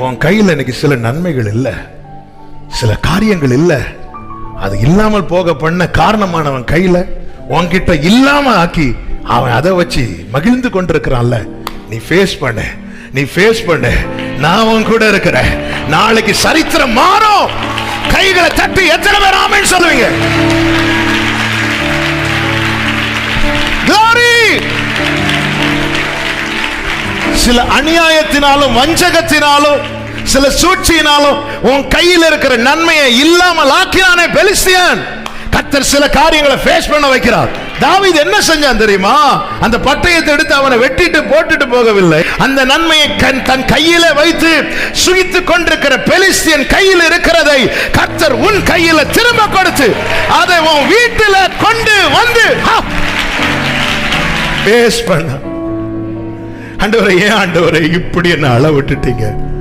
உன் கையில் இன்னைக்கு சில நன்மைகள் இல்லை, சில காரியங்கள் இல்லை. அது இல்லாமல் போக பண்ண காரணமானவன் கையில உன்கிட்ட இல்லாம ஆக்கி அவன் அதை வச்சு மகிழ்ந்து கொண்டிருக்கிறான்ல. நீ ஃபேஸ் பண்ண, நீ ஃபேஸ் பண்ண. நான் உன் கூட இருக்கிறேன். நாளைக்கு சரித்திரம் மாறும். கைகளை தட்டி எத்தனை பேர் ஆமென் சொல்லுவீங்க? சில அநியாயத்தினாலும் வஞ்சகத்தினாலும் சில சூழ்ச்சியினாலும் உன் கையில் இருக்கிற நன்மையை இல்லாமல் ஆக்கினானே பெலிஸ்தியன். கர்த்தர் சில காரியங்களை ஃபேஸ் பண்ண வைக்கிறார். தாவீது என்ன செஞ்சான் தெரியுமா? அந்த பட்டயத்தை எடுத்து அவனை வெட்டிட்டு போட்டுட்டு போகவில்லை. அந்த நன்மையை தன் கையில வைத்து சுகித்துக் கொண்டிருக்கிற பெலிஸ்தியன் கையில் இருக்கிறதை கர்த்தர் உன் கையில திரும்ப கொடுத்து அதை உன் வீட்டில் கொண்டு வந்து ஃபேஸ் பண்ண. ஆண்டவரே, ஏன் ஆண்டவரே இப்படி என்ன அள விட்டுட்டீங்க?